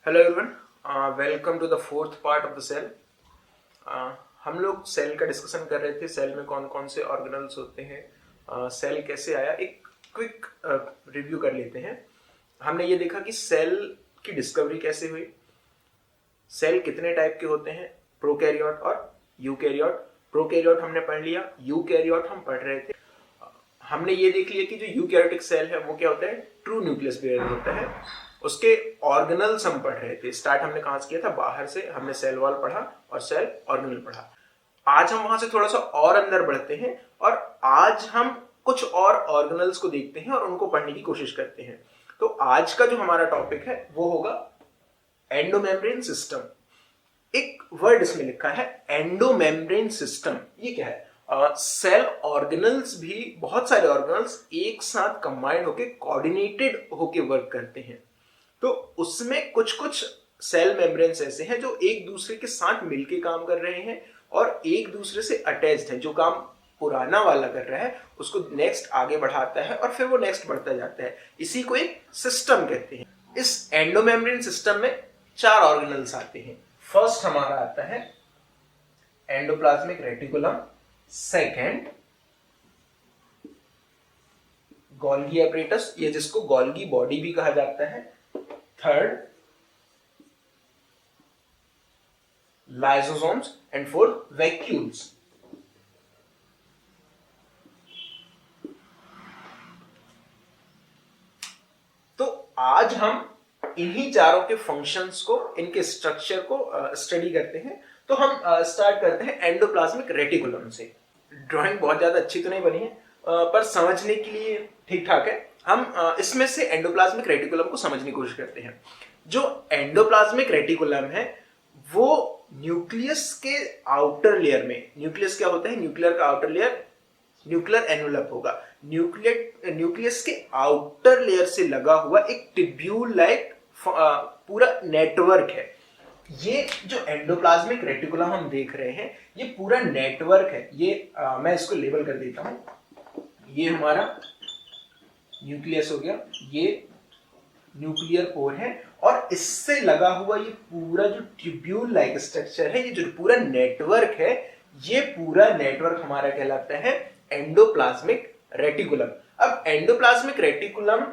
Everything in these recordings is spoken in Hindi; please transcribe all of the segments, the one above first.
Hello everyone, welcome to the fourth part of the cell. हम लोग सेल का डिस्कशन कर रहे थे। सेल में कौन कौन से ऑर्गेनल्स होते हैं, सेल कैसे आया, एक क्विक रिव्यू कर लेते हैं। हमने ये देखा कि सेल की डिस्कवरी कैसे हुई, सेल कितने टाइप के होते हैं, प्रोकैरियोट और यूकैरियोट। प्रोकैरियोट हमने पढ़ लिया, यूकैरियोट हम पढ़ रहे थे। हमने ये देख लिया कि जो यूकैरियोटिक सेल है वो क्या होता है, ट्रू न्यूक्लियस बेयर होता है। उसके ऑर्गेनल्स हम पढ़ रहे थे। स्टार्ट हमने कहां से किया था, बाहर से। हमने सेल वॉल पढ़ा और सेल ऑर्गेनल पढ़ा। आज हम वहां से थोड़ा सा और अंदर बढ़ते हैं और आज हम कुछ और ऑर्गेनल्स को देखते हैं और उनको पढ़ने की कोशिश करते हैं। तो आज का जो हमारा टॉपिक है वो होगा एंडोमेम्ब्रेन सिस्टम। एक वर्ड इसमें लिखा है एंडोमेम्ब्रेन सिस्टम। ये क्या है? सेल ऑर्गेनल्स भी, बहुत सारे ऑर्गेनल्स एक साथ कंबाइंड होके कोऑर्डिनेटेड होके वर्क करते हैं। तो उसमें कुछ कुछ सेल मेम्ब्रेन्स ऐसे हैं जो एक दूसरे के साथ मिलके काम कर रहे हैं और एक दूसरे से अटैच्ड हैं। जो काम पुराना वाला कर रहा है उसको नेक्स्ट आगे बढ़ाता है और फिर वो नेक्स्ट बढ़ता जाता है। इसी को एक सिस्टम कहते हैं। इस एंडोमेम्ब्रेन सिस्टम में 4 ऑर्गेनल्स आते हैं। फर्स्ट हमारा आता है endoplasmic reticulum, second Golgi apparatus, ये जिसको गोल्गी बॉडी भी कहा जाता है, third lysosomes and fourth vacuoles. तो आज हम इन्हीं चारों के फंक्शंस को, इनके स्ट्रक्चर को स्टडी करते हैं। तो हम स्टार्ट करते हैं एंडोप्लाज्मिक रेटिकुलम से। ड्राइंग बहुत ज्यादा अच्छी तो नहीं बनी है, पर समझने के लिए ठीक ठाक है। हम इसमें से एंडोप्लाज्मिक रेटिकुलम को समझने की कोशिश करते हैं। जो एंडोप्लाज्मिक रेटिकुलम है वो न्यूक्लियस के आउटर लेयर में, न्यूक्लियस क्या होता है, न्यूक्लियर का आउटर लेयर न्यूक्लियर एनवलप होगा। न्यूक्लियस के आउटर लेयर से लगा हुआ एक टिब्यूल लाइक पूरा नेटवर्क है। ये जो एंडोप्लाज्मिक रेटिकुलम हम देख रहे हैं ये पूरा नेटवर्क है। ये मैं इसको लेबल कर देता हूं। ये हमारा न्यूक्लियस हो गया, ये न्यूक्लियर कोर है और इससे लगा हुआ ये पूरा जो ट्यूब्यूल लाइक स्ट्रक्चर है, ये जो पूरा नेटवर्क है, ये पूरा नेटवर्क हमारा कहलाता है एंडोप्लाज्मिक रेटिकुलम। अब एंडोप्लाज्मिक रेटिकुलम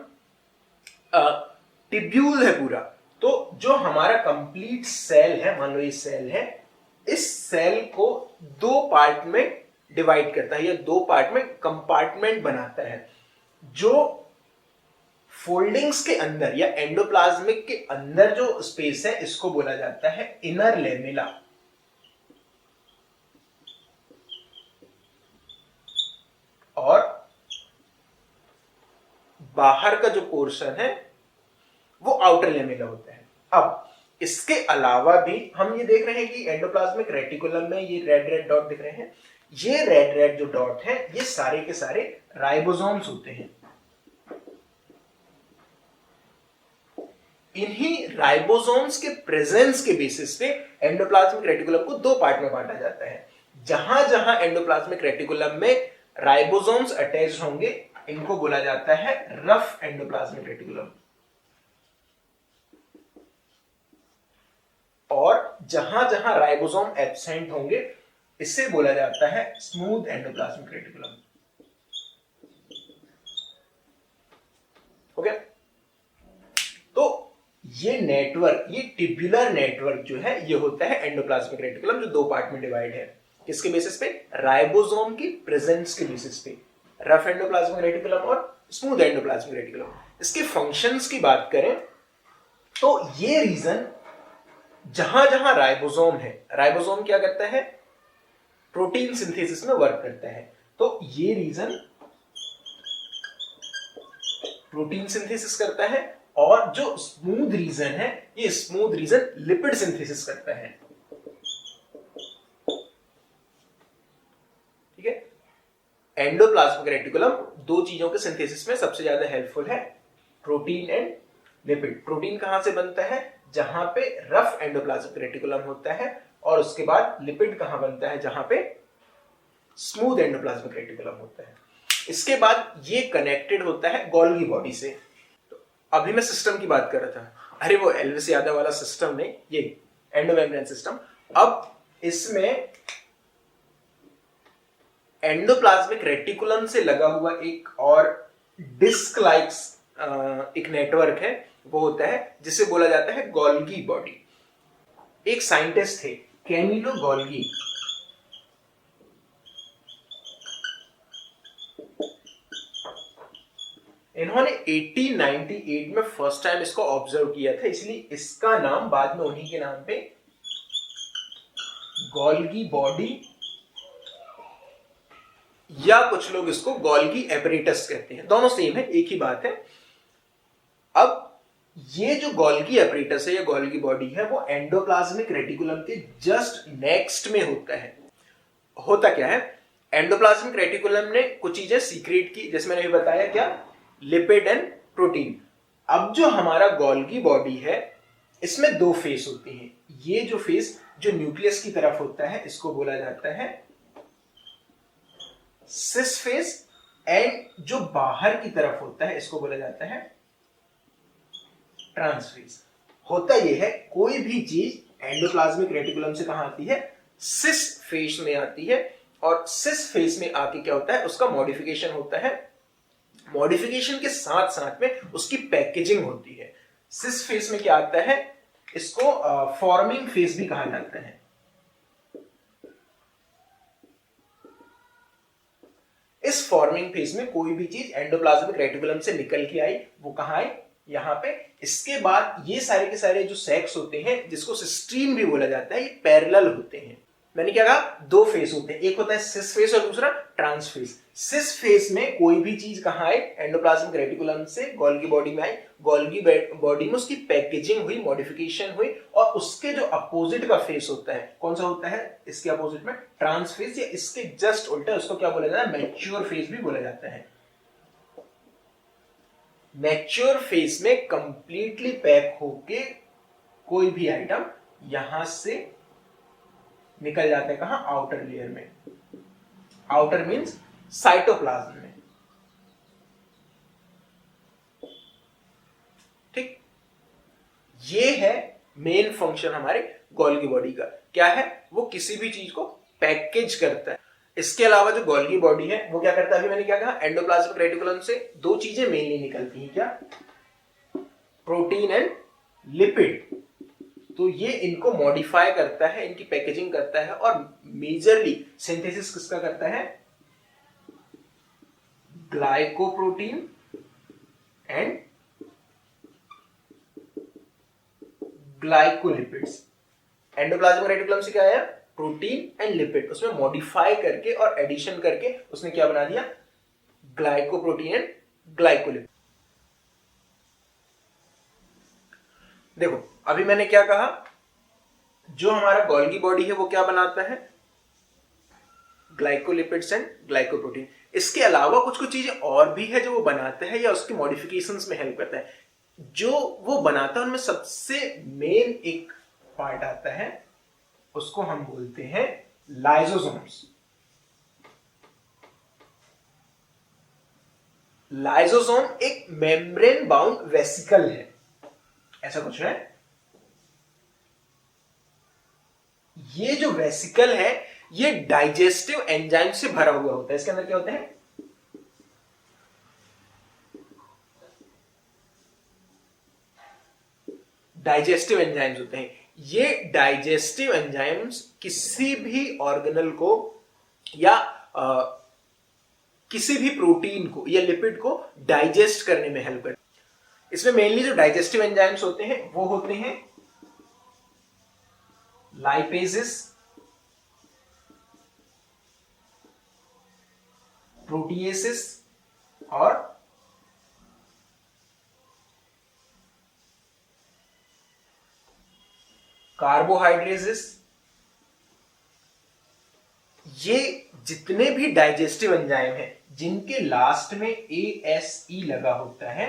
ट्यूब्यूल है पूरा। तो जो हमारा कंप्लीट सेल है, मान लो ये सेल है, इस सेल को 2 पार्ट में डिवाइड करता है या 2 पार्ट में कंपार्टमेंट बनाता है। जो फोल्डिंग्स के अंदर या एंडोप्लाज्मिक के अंदर जो स्पेस है इसको बोला जाता है इनर लेमिला। और बाहर का जो पोर्शन है वो आउटर लेमिला होता है। अब इसके अलावा भी हम ये देख रहे हैं कि एंडोप्लाज्मिक रेटिकुलम में ये रेड रेड डॉट दिख रहे हैं। ये रेड रेड जो डॉट है ये सारे के सारे राइबोसोम्स होते हैं। इन्हीं राइबोसोम्स के प्रेजेंस के बेसिस पे एंडोप्लाज्मिक रेटिकुलम को 2 पार्ट में बांटा जाता है। जहां जहां एंडोप्लाज्मिक रेटिकुलम में राइबोसोम्स अटैच होंगे इनको बोला जाता है रफ एंडोप्लाज्मिक रेटिकुलम, और जहां जहां राइबोसोम एब्सेंट होंगे इसे बोला जाता है स्मूथ एंडोप्लाज्मिक रेटिकुलम। ओके, तो ये नेटवर्क, ये ट्यूब्युलर नेटवर्क जो है ये होता है एंडोप्लाज्मिक रेटिकुलम, जो 2 पार्ट में डिवाइड है। किसके बेसिस पे? राइबोसोम की प्रेजेंस के बेसिस पे। रफ एंडोप्लाज्मिक रेटिकुलम और स्मूथ एंडोप्लाज्मिक रेटिकुलम। इसके फंक्शंस की बात करें तो ये रीजन जहां जहां राइबोसोम है, राइबोसोम क्या करता है, प्रोटीन सिंथेसिस में वर्क करता है। तो ये रीजन प्रोटीन सिंथेसिस करता है और जो स्मूथ रीजन है ये स्मूथ रीजन लिपिड सिंथेसिस करता है। ठीक है, एंडोप्लाज्मिक रेटिकुलम 2 चीजों के सिंथेसिस में सबसे ज्यादा हेल्पफुल है, प्रोटीन एंड लिपिड। प्रोटीन कहां से बनता है? जहां पे रफ एंडोप्लाज्मिक रेटिकुलम होता है, और उसके बाद लिपिड कहां बनता है? जहां पे स्मूथ एंडोप्लाज्मिक रेटिकुलम होता है। इसके बाद ये कनेक्टेड होता है गोल्गी बॉडी से। तो अभी मैं सिस्टम की बात कर रहा था। अरे वो एल्विस यादव वाला सिस्टम नहीं, ये एंडोमेम्ब्रेन सिस्टम। अब इसमें एंडोप्लाज्मिक रेटिकुलम से लगा हुआ एक और डिस्क लाइक्स एक नेटवर्क है, वो होता है जिसे बोला जाता है गोल्गी बॉडी। एक साइंटिस्ट थे कैमिलो गोल्गी, इन्होंने 1898 में फर्स्ट टाइम इसको ऑब्जर्व किया था, इसलिए इसका नाम बाद में उन्हीं के नाम पे गोल्गी बॉडी या कुछ लोग इसको गोल्गी एपरेटस कहते हैं, दोनों सेम है, एक ही बात है। अब ये जो गोल्गी एपरेटस है या गोल्गी बॉडी है वो एंडोप्लाज्मिक रेटिकुलम के जस्ट नेक्स्ट में होता है। होता क्या है, एंडोप्लाज्मिक रेटिकुलम ने कुछ चीजें सीक्रेट की, जैसे मैंने भी बताया, क्या, लिपिड एंड प्रोटीन। अब जो हमारा गोल्गी बॉडी है इसमें दो फेस होती हैं। ये जो फेस जो न्यूक्लियस की तरफ होता है इसको बोला जाता है सिस फेस, एंड जो बाहर की तरफ होता है इसको बोला जाता है ट्रांस फेस। होता यह है कोई भी चीज एंडोप्लाज्मिक रेटिकुलम से कहां आती है, सिस फेस में आती है, और सिस फेस में आके क्या होता है, उसका मॉडिफिकेशन होता है। मॉडिफिकेशन के साथ साथ में उसकी पैकेजिंग होती है। सिस फेस में क्या आता है, इसको फॉर्मिंग फेस भी कहा जाता है। इस फॉर्मिंग फेस में कोई भी चीज एंडोप्लाज्मिक रेटिकुलम से निकल के आई, वो कहां आई, यहां पे। इसके बाद ये सारे के सारे जो सेक्स होते हैं जिसको सिस्टीन भी बोला जाता है, ये पैरेलल होते हैं। मैंने क्या कहा, दो फेस होते हैं, एक होता है सिस फेस और दूसरा ट्रांस फेस। सिस फेस में कोई भी चीज कहां आई, एंडोप्लाज्मिक रेटिकुलम से गोल्गी बॉडी में आई, गोल्गी बॉडी में उसकी पैकेजिंग हुई, मॉडिफिकेशन हुई, और उसके जो अपोजिट का फेस होता है, कौन सा होता है इसके अपोजिट में, ट्रांस फेस, या इसके जस्ट उल्टा उसको क्या बोला जाता है, मैच्योर फेस भी बोला जाता है। मैच्योर फेस में कंप्लीटली पैक होके कोई भी आइटम यहां से निकल जाता है, कहां, आउटर लेयर में। आउटर मींस साइटोप्लाज्म में। ठीक, ये है मेन फंक्शन हमारे गोल्गी बॉडी का। क्या है, वो किसी भी चीज को पैकेज करता है। इसके अलावा जो गोल्गी बॉडी है वो क्या करता है, अभी मैंने क्या कहा, एंडोप्लाज्मिक रेटिकुलम से दो चीजें मेनली निकलती हैं, क्या, प्रोटीन एंड लिपिड। तो ये इनको मॉडिफाई करता है, इनकी पैकेजिंग करता है, और मेजरली सिंथेसिस किसका करता है, glycoprotein and glycolipids. Endoplasmic reticulum से क्या आया, प्रोटीन एंड लिपिड, उसमें मॉडिफाई करके और एडिशन करके उसने क्या बना दिया, ग्लाइकोप्रोटीन एंड ग्लाइकोलिपिड। देखो अभी मैंने क्या कहा, जो हमारा गोल्गी बॉडी है वो क्या बनाता है, ग्लाइकोलिपिड्स एंड ग्लाइकोप्रोटीन। इसके अलावा कुछ कुछ चीजें और भी है जो वो बनाता है या उसकी मॉडिफिकेशंस में हेल्प करता है। जो वो बनाता है उनमें सबसे मेन एक पार्ट आता है, उसको हम बोलते हैं लाइसोसोम्स। लाइसोसोम एक मेम्ब्रेन बाउंड वेसिकल है, ऐसा कुछ है। ये जो वेसिकल है ये डाइजेस्टिव एंजाइम से भरा हुआ होता है। इसके अंदर क्या होते हैं, डाइजेस्टिव एंजाइम्स होते हैं। ये डाइजेस्टिव एंजाइम्स किसी भी ऑर्गेनल को या किसी भी प्रोटीन को या लिपिड को डाइजेस्ट करने में हेल्प करते हैं। इसमें मेनली जो डाइजेस्टिव एंजाइम्स होते हैं वो होते हैं लाइपेजेस, प्रोटीएसेस और कार्बोहाइड्रेसेस। ये जितने भी डाइजेस्टिव एंजाइम हैं जिनके लास्ट में ASE लगा होता है,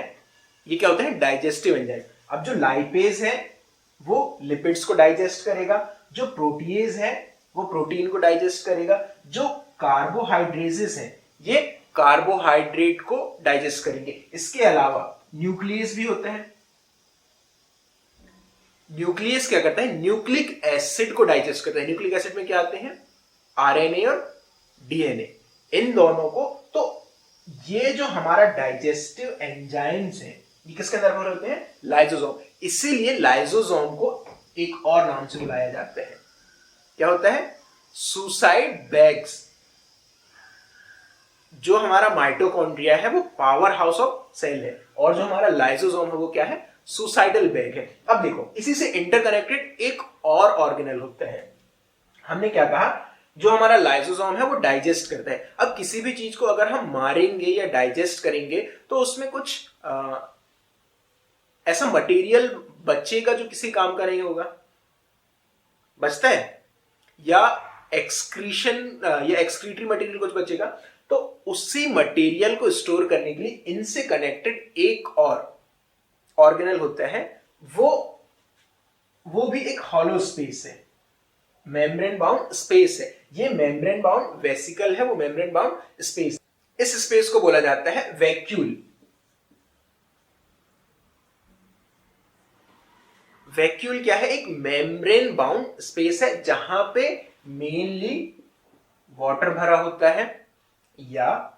ये क्या होता है, डाइजेस्टिव एंजाइम। अब जो लाइपेज है वो लिपिड्स को डाइजेस्ट करेगा, जो प्रोटीएज है वो प्रोटीन को डाइजेस्ट करेगा, जो कार्बोहाइड्रेसेस है ये कार्बोहाइड्रेट को डाइजेस्ट करेंगे। इसके अलावा न्यूक्लियस भी होता है, न्यूक्लियस क्या करता है, न्यूक्लिक एसिड को डाइजेस्ट करता है। न्यूक्लिक एसिड में क्या आते हैं, आरएनए और डीएनए, इन दोनों को। तो ये जो हमारा डाइजेस्टिव एंजाइम्स हैं ये किसके अंदर भरे होते हैं, लाइसोसोम। इसीलिए लाइसोसोम को एक और नाम से बुलाया जाता है, क्या होता है, सुसाइड बैग्स। जो हमारा माइटोकॉन्ड्रिया है वो पावर हाउस ऑफ सेल है, और जो हमारा लाइसोसोम है वो क्या है, सुसाइडल बैग है। अब देखो, इसी से इंटरकनेक्टेड एक और ऑर्गेनल होता है। हमने क्या कहा, जो हमारा लाइसोसोम है वो डाइजेस्ट करता है। अब किसी भी चीज को अगर हम मारेंगे या डाइजेस्ट करेंगे तो उसमें कुछ ऐसा मटेरियल बचेगा जो किसी काम का नहीं होगा, बचता है, या एक्सक्रीशन या एक्सक्रीटरी मटेरियल कुछ बचेगा। तो उसी मटेरियल को स्टोर करने के लिए इनसे कनेक्टेड एक और ऑर्गेनल होता है, वो भी एक हॉलो स्पेस है, मेम्ब्रेन बाउंड स्पेस है। ये मेम्ब्रेन बाउंड वेसिकल है, वो मेम्ब्रेन बाउंड स्पेस। इस स्पेस को बोला जाता है वैक्यूल। वैक्यूल क्या है, एक मेम्ब्रेन बाउंड स्पेस है जहां पे मेनली वाटर भरा होता है, या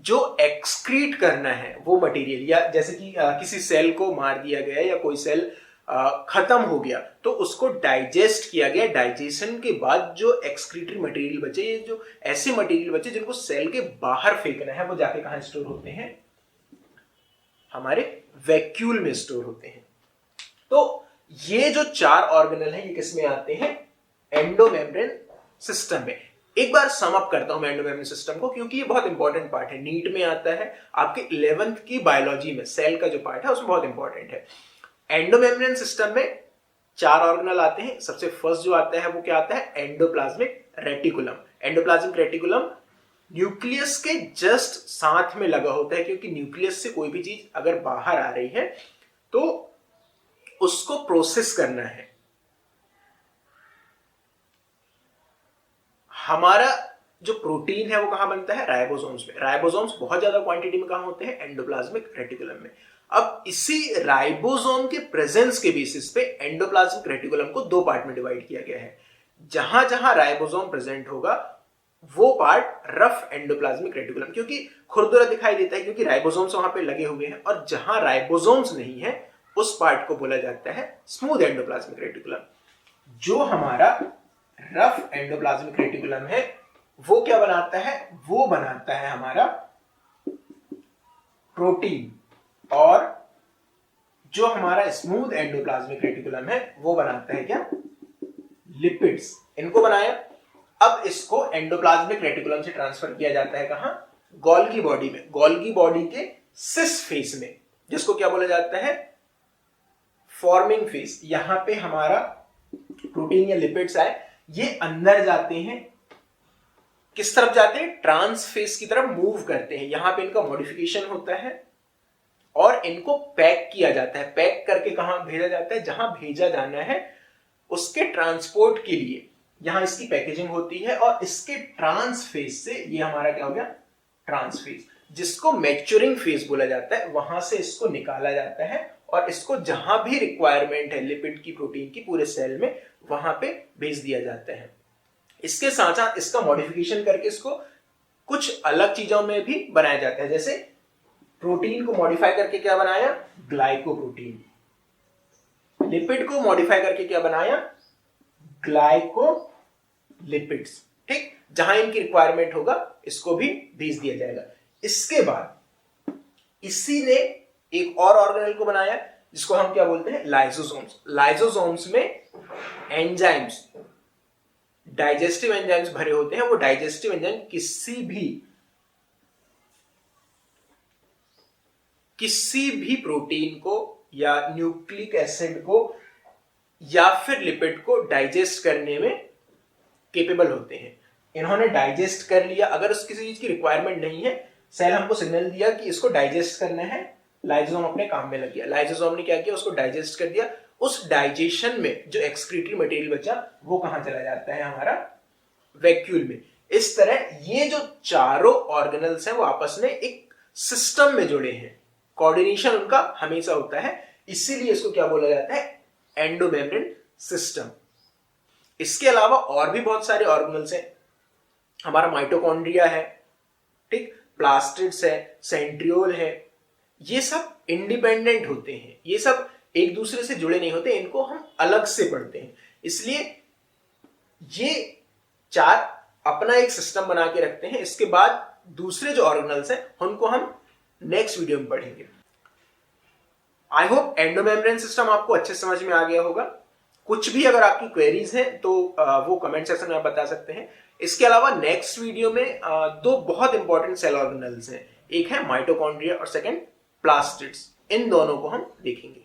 जो एक्सक्रीट करना है वो मटेरियल, या जैसे कि किसी सेल को मार दिया गया या कोई सेल खत्म हो गया तो उसको डाइजेस्ट किया गया। डाइजेशन के बाद जो एक्सक्रीटरी मटेरियल बचे, ये जो ऐसे मटेरियल बचे जिनको सेल के बाहर फेंकना है, वो जाके कहां स्टोर होते हैं, हमारे वैक्यूल में स्टोर होते हैं। तो ये जो चार ऑर्गेनल हैं ये किसमें आते हैं, एंडोमेम्ब्रेन सिस्टम में। एक बार सम अप करता हूं मैं एंडोमेम्ब्रेन सिस्टम को, क्योंकि ये बहुत इंपॉर्टेंट पार्ट है, नीट में आता है, आपके 11th की बायोलॉजी में सेल का जो पार्ट है उसमें बहुत इंपॉर्टेंट है। एंडोमेम्ब्रेन सिस्टम में चार ऑर्गेनल आते हैं। सबसे फर्स्ट जो आता है वो क्या आता है, endoplasmic reticulum. Endoplasmic reticulum nucleus के जस्ट साथ में लगा होता है, क्योंकि न्यूक्लियस से कोई भी चीज अगर बाहर आ रही है तो उसको प्रोसेस करना है। हमारा जो प्रोटीन है वो कहां बनता है, राइबोसोम्स में। राइबोसोम्स बहुत ज्यादा क्वांटिटी में कहां होते हैं, एंडोप्लाज्मिक रेटिकुलम में। अब इसी राइबोसोम के प्रेजेंस के बेसिस पे एंडोप्लाज्मिक रेटिकुलम को दो पार्ट में डिवाइड किया गया है। जहां जहां राइबोसोम प्रेजेंट होगा वो पार्ट रफ एंडोप्लाज्मिक रेटिकुलम, क्योंकि खुरदुरा दिखाई देता है क्योंकि राइबोसोम्स वहां पे लगे हुए हैं, और जहां राइबोसोम्स नहीं है उस पार्ट को बोला जाता है स्मूथ एंडोप्लाज्मिक रेटिकुलम। जो हमारा रफ एंडोप्लाज्मिक रेटिकुलम है वो क्या बनाता है, वो बनाता है हमारा प्रोटीन, और जो हमारा स्मूथ एंडोप्लाज्मिक रेटिकुलम है वो बनाता है क्या, लिपिड्स। इनको बनाया। अब इसको एंडोप्लाज्मिक रेटिकुलम से ट्रांसफर किया जाता है कहां, गोल्गी बॉडी में। गोल्गी बॉडी के सिस फेस में, जिसको क्या बोला जाता है, फॉर्मिंग फेस। यहां पे हमारा प्रोटीन या लिपिड्स आए, ये अंदर जाते हैं, किस तरफ जाते हैं, ट्रांस फेस की तरफ मूव करते हैं। यहां पे इनका मॉडिफिकेशन होता है और इनको पैक किया जाता है। पैक करके कहां भेजा जाता है, जहां भेजा जाना है उसके ट्रांसपोर्ट के लिए यहां इसकी पैकेजिंग होती है, और इसके ट्रांस फेस से ये हमारा क्या हो गया, ट्रांस फेस, जिसको मैच्योरिंग फेस बोला जाता है। वहां से इसको निकाला जाता है और इसको जहां भी रिक्वायरमेंट है लिपिड की, प्रोटीन की, पूरे सेल में वहां पे भेज दिया जाता है। इसके साथ साथ इसका मॉडिफिकेशन करके इसको कुछ अलग चीजों में भी बनाया जाता है। जैसे प्रोटीन को मॉडिफाई करके क्या बनाया, ग्लाइकोप्रोटीन। लिपिड को मॉडिफाई करके क्या बनाया, ग्लाइकोलिपिड्स। ठीक, जहां इनकी रिक्वायरमेंट होगा इसको भी भेज दिया जाएगा। इसके बाद इसी ने एक और ऑर्गेनल को बनाया जिसको हम क्या बोलते हैं, लाइसोसोम्स। लाइसोसोम्स में एंजाइम्स, डाइजेस्टिव एंजाइम्स भरे होते हैं। वो डाइजेस्टिव एंजाइम किसी भी प्रोटीन को या न्यूक्लिक एसिड को या फिर लिपिड को डाइजेस्ट करने में केपेबल होते हैं। इन्होंने डाइजेस्ट कर लिया, अगर उस किसी चीज की रिक्वायरमेंट नहीं है, सेल हमको सिग्नल दिया कि इसको डाइजेस्ट करना है, लाइसोसोम अपने काम में लग गया। लाइसोसोम ने क्या किया, उसको डाइजेस्ट कर दिया। उस डाइजेशन में जो एक्सक्रीटरी मटेरियल बचा वो कहां चला जाता है, हमारा वैक्यूल में। इस तरह ये जो चारों ऑर्गेनल्स हैं वो आपस में एक सिस्टम में जुड़े हैं। कोऑर्डिनेशन उनका हमेशा होता है, इसीलिए इसको क्या बोला जाता है, एंडोमेम्ब्रेन सिस्टम। इसके अलावा और भी बहुत सारे ऑर्गेनल्स हैं। हमारा माइटोकॉन्ड्रिया है, ठीक, प्लास्टिड्स है, सेंट्रियोल है, ये सब इंडिपेंडेंट होते हैं, ये सब एक दूसरे से जुड़े नहीं होते, इनको हम अलग से पढ़ते हैं। इसलिए ये चार अपना एक सिस्टम बना के रखते हैं। इसके बाद दूसरे जो ऑर्गेनल्स हैं उनको हम नेक्स्ट वीडियो में पढ़ेंगे। आई होप एंडोमेम्ब्रेन सिस्टम आपको अच्छे समझ में आ गया होगा। कुछ भी अगर आपकी क्वेरीज हैं तो वो कमेंट सेक्शन में आप बता सकते हैं। इसके अलावा नेक्स्ट वीडियो में दो बहुत इंपॉर्टेंट सेल ऑर्गेनल्स हैं, एक है माइटोकॉन्ड्रिया और सेकंड प्लास्टिड्स। इन दोनों को हम देखेंगे।